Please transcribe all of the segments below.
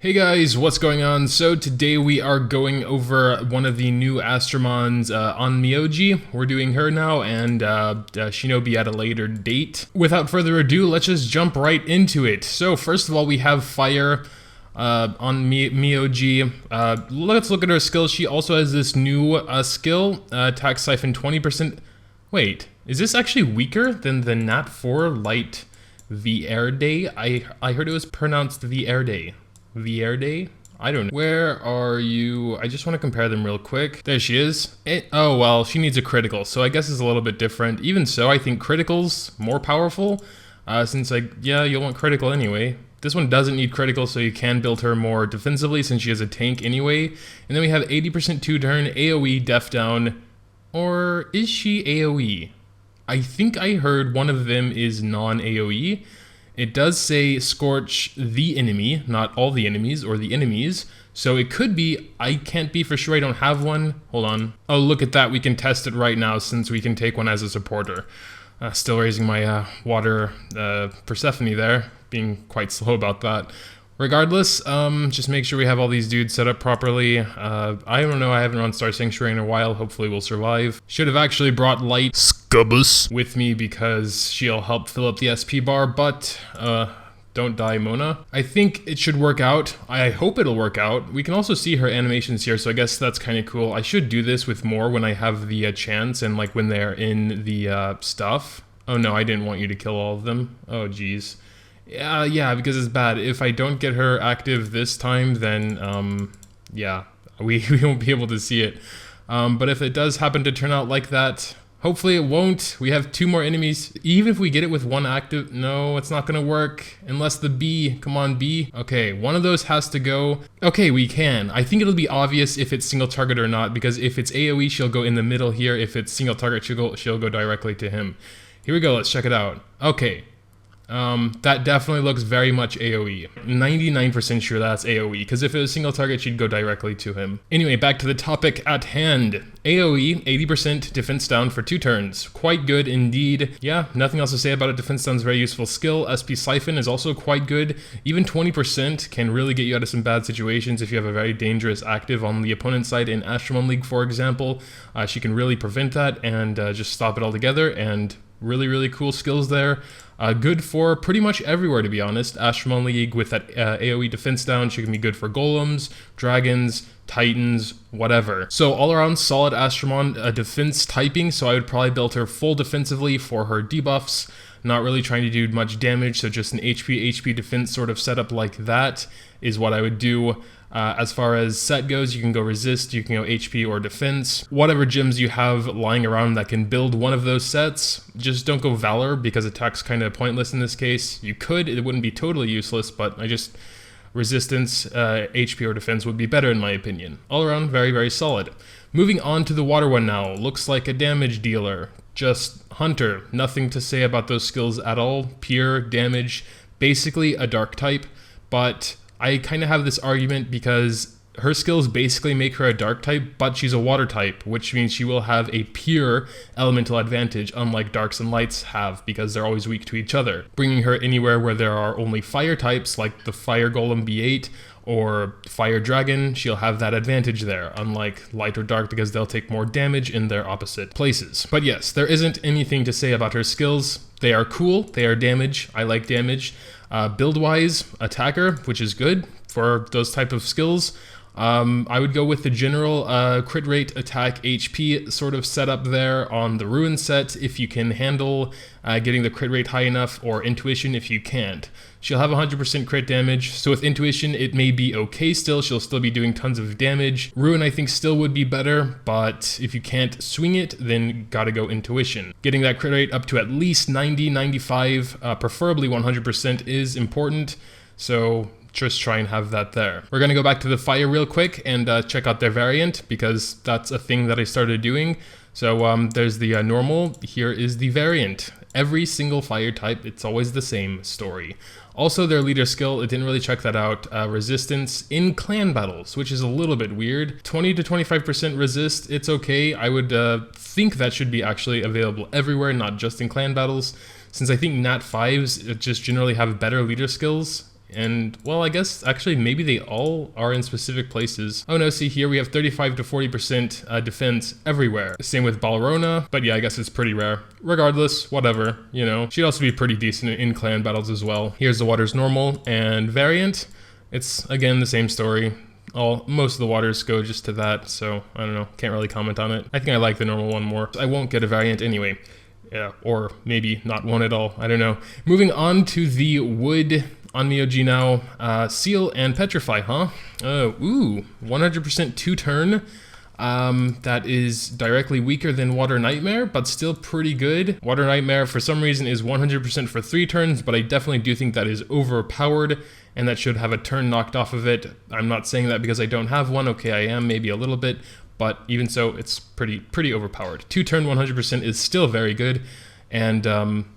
Hey guys, what's going on? So today we are going over one of the new astromons, Onmyoji. We're doing her now, and Shinobi at a later date. Without further ado, let's just jump right into it. So first of all, we have fire on Mihoji. Let's look at her skills. She also has this new skill, attack siphon 20%. Wait, is this actually weaker than the Nat 4 light Vierde? I heard it was pronounced Vierde. Vierde? I don't know. Where are you? I just want to compare them real quick. There she is. Oh, well, she needs a critical, so I guess it's a little bit different. Even so, I think critical's more powerful, since, yeah, you'll want critical anyway. This one doesn't need critical, so you can build her more defensively since she has a tank anyway. And then we have 80% 2-turn, AoE, def down. Or is she AoE? I think I heard one of them is non-AoE. It does say scorch the enemy, not all the enemies or the enemies. So it could be, I can't be for sure, I don't have one. Hold on. Oh, look at that, we can test it right now since we can take one as a supporter. Still raising my water Persephone there, being quite slow about that. Regardless, just make sure we have all these dudes set up properly. I don't know, I haven't run Star Sanctuary in a while, hopefully we'll survive. Should have actually brought Light Scubbus with me because she'll help fill up the SP bar, but don't die, Mona. I think it should work out. I hope it'll work out. We can also see her animations here, so I guess that's kind of cool. I should do this with more when I have the chance and like when they're in the stuff. Oh no, I didn't want you to kill all of them. Oh geez. Yeah, because it's bad. If I don't get her active this time, then, yeah, we won't be able to see it. But if it does happen to turn out like that, hopefully it won't. We have 2 more enemies. Even if we get it with 1 active, no, it's not gonna work. Unless the B, come on B. Okay, one of those has to go. Okay, we can. I think it'll be obvious if it's single target or not, because if it's AoE, she'll go in the middle here. If it's single target, she'll go directly to him. Here we go, let's check it out. Okay. That definitely looks very much AoE. 99% sure that's AoE, because if it was single target, she'd go directly to him. Anyway, back to the topic at hand. AoE, 80% defense down for 2 turns. Quite good indeed. Yeah, nothing else to say about it. Defense down is a very useful skill. SP Siphon is also quite good. Even 20% can really get you out of some bad situations if you have a very dangerous active on the opponent's side in Astromon League, for example. She can really prevent that and just stop it altogether, and really cool skills there. Good for pretty much everywhere, to be honest. Astromon League with that AoE defense down, she can be good for golems, dragons, titans, whatever. So all around solid Astromon defense typing, so I would probably build her full defensively for her debuffs. Not really trying to do much damage, so just an HP defense sort of setup like that is what I would do. As far as set goes, you can go resist, you can go HP or defense. Whatever gems you have lying around that can build one of those sets, just don't go Valor because attack's kind of pointless in this case. You could, it wouldn't be totally useless, but resistance, HP or defense would be better in my opinion. All around, very solid. Moving on to the water one now. Looks like a damage dealer. Just Hunter. Nothing to say about those skills at all. Pure damage. Basically a dark type, but I kind of have this argument because her skills basically make her a dark type, but she's a water type, which means she will have a pure elemental advantage, unlike darks and lights have, because they're always weak to each other. Bringing her anywhere where there are only fire types, like the Fire Golem B8 or Fire Dragon, she'll have that advantage there, unlike light or dark, because they'll take more damage in their opposite places. But yes, there isn't anything to say about her skills. They are cool, they are damage, I like damage. Build-wise, attacker, which is good for those type of skills. I would go with the general crit rate, attack, HP sort of setup there on the Ruin set if you can handle getting the crit rate high enough, or Intuition if you can't. She'll have 100% crit damage, so with Intuition it may be okay still, she'll still be doing tons of damage. Ruin I think still would be better, but if you can't swing it, then gotta go Intuition. Getting that crit rate up to at least 90, 95, preferably 100% is important, so just try and have that there. We're gonna go back to the fire real quick and check out their variant, because that's a thing that I started doing. So there's the normal, here is the variant. Every single fire type, it's always the same story. Also their leader skill, it didn't really check that out. Resistance in clan battles, which is a little bit weird. 20 to 25% resist, it's okay. I would think that should be actually available everywhere, not just in clan battles, since I think Nat 5s just generally have better leader skills And, well, I guess actually maybe they all are in specific places. Oh no, see here we have 35 to 40% defense everywhere. Same with Balrona, but yeah, I guess it's pretty rare. Regardless, whatever, you know. She'd also be pretty decent in clan battles as well. Here's the water's normal and variant. It's, again, the same story. Most of the waters go just to that, so I don't know, can't really comment on it. I think I like the normal one more. I won't get a variant anyway. Yeah, or maybe not one at all, I don't know. Moving on to the wood Onmyoji now. Seal and Petrify, huh? Ooh, 100% 2-turn. That is directly weaker than Water Nightmare, but still pretty good. Water Nightmare, for some reason, is 100% for 3 turns, but I definitely do think that is overpowered, and that should have a turn knocked off of it. I'm not saying that because I don't have one. Okay, I am maybe a little bit, but even so, it's pretty overpowered. 2-turn 100% is still very good. And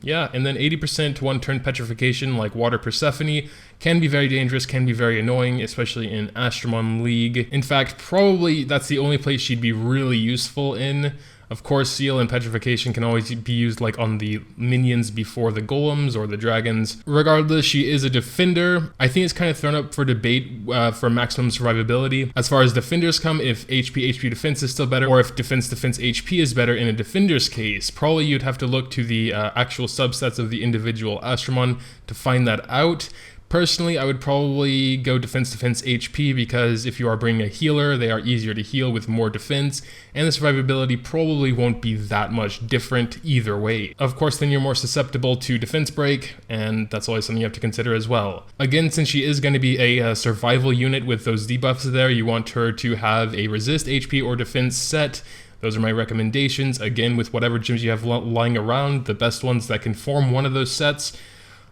yeah, and then 80% 1-turn Petrification like Water Persephone can be very dangerous, can be very annoying, especially in Astromon League. In fact, probably that's the only place she'd be really useful in. Of course, Seal and Petrification can always be used like on the minions before the golems or the dragons. Regardless, she is a defender. I think it's kind of thrown up for debate for maximum survivability. As far as defenders come, if HP defense is still better, or if defense HP is better in a defender's case, probably you'd have to look to the actual subsets of the individual Astromon to find that out. Personally, I would probably go defense HP because if you are bringing a healer, they are easier to heal with more defense, and the survivability probably won't be that much different either way. Of course, then you're more susceptible to defense break, and that's always something you have to consider as well. Again, since she is going to be a survival unit with those debuffs there, you want her to have a resist HP or defense set. Those are my recommendations. Again, with whatever gyms you have lying around, the best ones that can form one of those sets,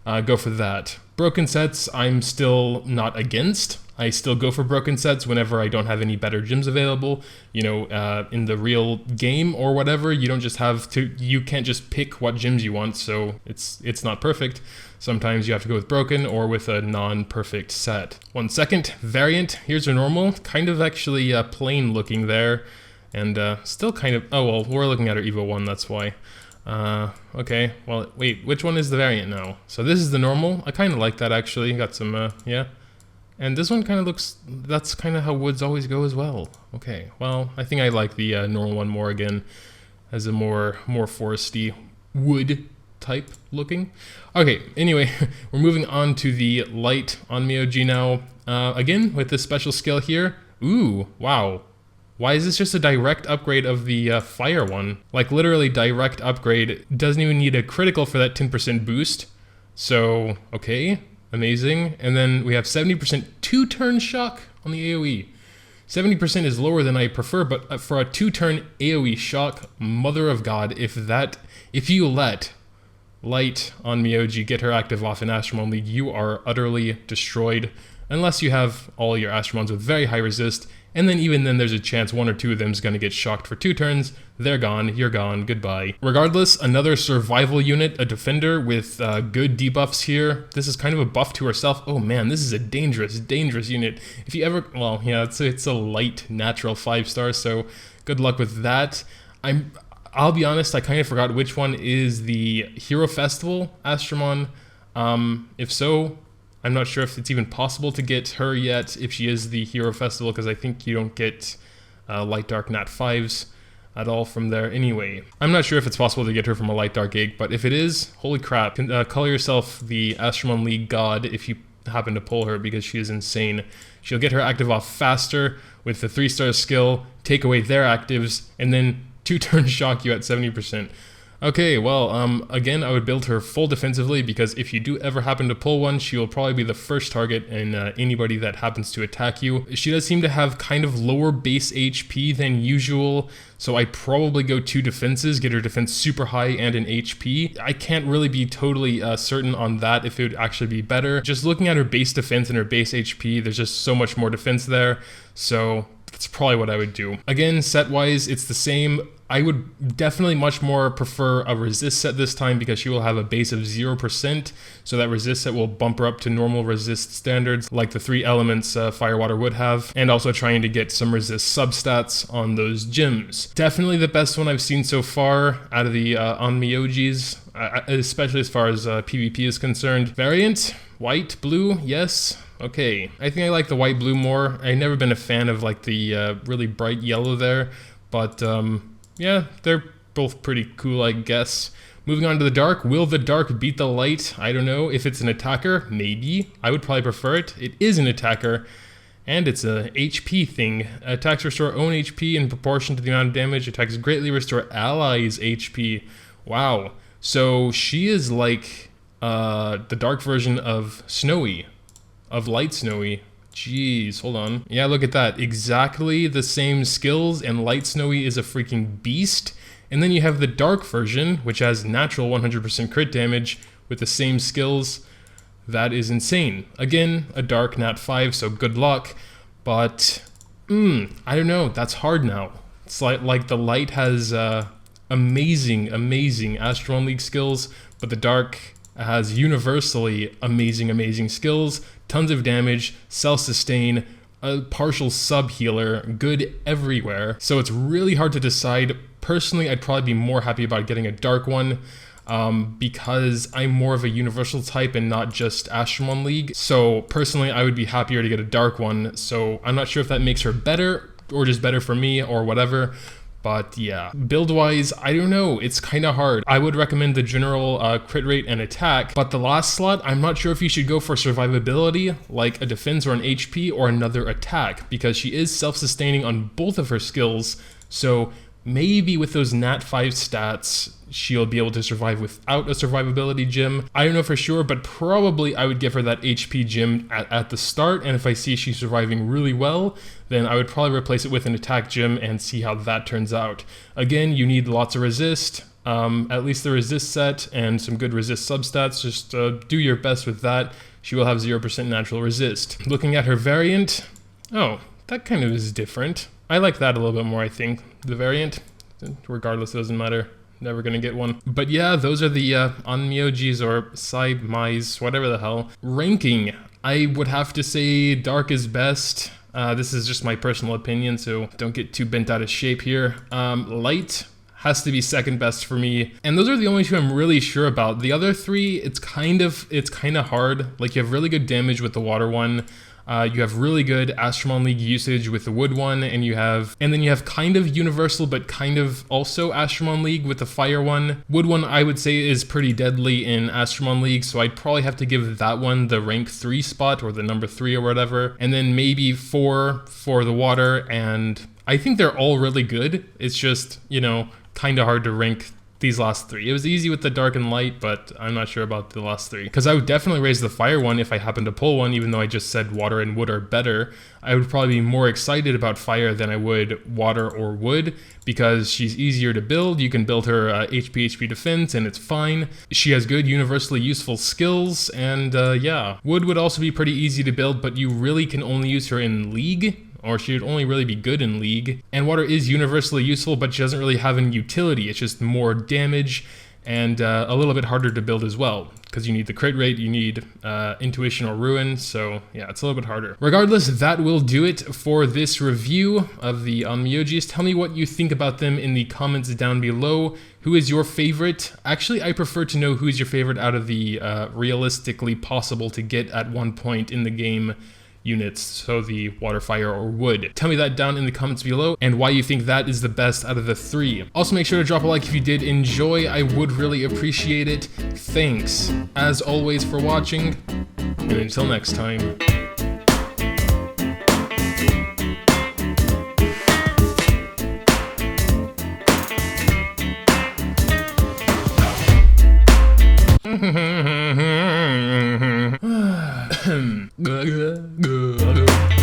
go for that. Broken sets, I'm still not against. I still go for broken sets whenever I don't have any better gyms available. You know, in the real game or whatever, you don't just have to, you can't just pick what gyms you want, so it's not perfect. Sometimes you have to go with broken or with a non-perfect set. 1 second, variant, here's a normal, kind of actually plain looking there, and still kind of, oh well, we're looking at her Evo 1, that's why. Okay, well, wait, which one is the variant now? So this is the normal. I kind of like that, actually. Got some, yeah. And this one kind of looks, that's kind of how woods always go as well. Okay, well, I think I like the normal one more again, as a more foresty wood type looking. Okay, anyway, we're moving on to the light Onmyoji now. Again, with this special skill here. Ooh, wow. Why is this just a direct upgrade of the fire one? Like literally direct upgrade. Doesn't even need a critical for that 10% boost. So, okay, amazing. And then we have 70% 2-turn shock on the AoE. 70% is lower than I prefer, but for a 2-turn AoE shock, mother of God, if you let light Onmyoji get her active off in Astromon League, you are utterly destroyed. Unless you have all your Astromons with very high resist, and then even then there's a chance 1 or 2 of them is going to get shocked for 2 turns. They're gone, you're gone, goodbye. Regardless, another survival unit, a defender with good debuffs here. This is kind of a buff to herself. Oh man, this is a dangerous unit. If you ever, well, yeah, it's a light natural 5-star, so good luck with that. I'll be honest, I kind of forgot which one is the Hero Festival Astromon. If so, I'm not sure if it's even possible to get her yet if she is the Hero Festival, because I think you don't get Light Dark Nat 5s at all from there anyway. I'm not sure if it's possible to get her from a Light Dark egg, but if it is, holy crap, call yourself the Astromon League god if you happen to pull her, because she is insane. She'll get her active off faster with the 3-star skill, take away their actives, and then 2-turn shock you at 70%. Okay, well, again, I would build her full defensively, because if you do ever happen to pull one, she will probably be the first target in anybody that happens to attack you. She does seem to have kind of lower base HP than usual, so I'd probably go 2 defenses, get her defense super high and an HP. I can't really be totally certain on that if it would actually be better. Just looking at her base defense and her base HP, there's just so much more defense there, so that's probably what I would do. Again, set-wise, it's the same. I would definitely much more prefer a resist set this time, because she will have a base of 0%, so that resist set will bump her up to normal resist standards like the 3 elements Fire Water would have, and also trying to get some resist substats on those gyms. Definitely the best one I've seen so far out of the Onmyojis, especially as far as PvP is concerned. Variant, White, blue, yes. Okay, I think I like the white blue more. I've never been a fan of like the really bright yellow there, but yeah, they're both pretty cool, I guess. Moving on to the dark. Will the dark beat the light? I don't know. If it's an attacker, maybe. I would probably prefer it. It is an attacker, and it's a HP thing. Attacks restore own HP in proportion to the amount of damage. Attacks greatly restore allies' HP. Wow. So she is like the dark version of Snowy, of Light Snowy. Jeez, hold on. Yeah, look at that. Exactly the same skills, and Light Snowy is a freaking beast. And then you have the dark version, which has natural 100% crit damage with the same skills. That is insane. Again, a dark nat 5, so good luck. But, I don't know. That's hard now. It's like the light has amazing Astromon League skills, but the dark has universally amazing skills, tons of damage, self-sustain, a partial sub-healer, good everywhere. So it's really hard to decide. Personally, I'd probably be more happy about getting a dark one because I'm more of a universal type and not just Astromon League. So personally, I would be happier to get a dark one. So I'm not sure if that makes her better or just better for me or whatever. But yeah, build-wise, I don't know. It's kind of hard. I would recommend the general crit rate and attack, but the last slot, I'm not sure if you should go for survivability, like a defense or an HP, or another attack, because she is self-sustaining on both of her skills. So maybe with those nat 5 stats, she'll be able to survive without a survivability gem. I don't know for sure, but probably I would give her that HP gem at the start, and if I see she's surviving really well, then I would probably replace it with an attack gem and see how that turns out. Again, you need lots of resist, at least the resist set and some good resist substats. Just do your best with that. She will have 0% natural resist. Looking at her variant, oh, that kind of is different. I like that a little bit more, I think. The variant, regardless, it doesn't matter. Never gonna get one. But yeah, those are the Onmyojis or Sai-Mais, whatever the hell. Ranking, I would have to say dark is best. This is just my personal opinion, so don't get too bent out of shape here. Light has to be second best for me. And those are the only two I'm really sure about. The other three, it's kind of hard. Like, you have really good damage with the water one. You have really good Astromon League usage with the wood one, and then you have kind of universal but kind of also Astromon League with the fire one. Wood one, I would say, is pretty deadly in Astromon League, so I'd probably have to give that one the rank 3 spot, or the number 3 or whatever, and then maybe 4 for the water, and I think they're all really good. It's just, you know, kind of hard to rank these last 3. It was easy with the dark and light, but I'm not sure about the last 3. Because I would definitely raise the fire one if I happen to pull one, even though I just said water and wood are better. I would probably be more excited about fire than I would water or wood, because she's easier to build. You can build her HP defense and it's fine. She has good universally useful skills, and yeah. Wood would also be pretty easy to build, but you really can only use her in League, or she would only really be good in League. And water is universally useful, but she doesn't really have any utility. It's just more damage and a little bit harder to build as well, because you need the crit rate, you need intuition or ruin, so yeah, it's a little bit harder. Regardless, that will do it for this review of the Onmyojis. Tell me what you think about them in the comments down below. Who is your favorite? Actually, I prefer to know who is your favorite out of the realistically possible to get at one point in the game units, so the water, fire, or wood. Tell me that down in the comments below, and why you think that is the best out of the 3. Also, make sure to drop a like if you did enjoy. I would really appreciate it. Thanks, as always, for watching, and until next time. Good.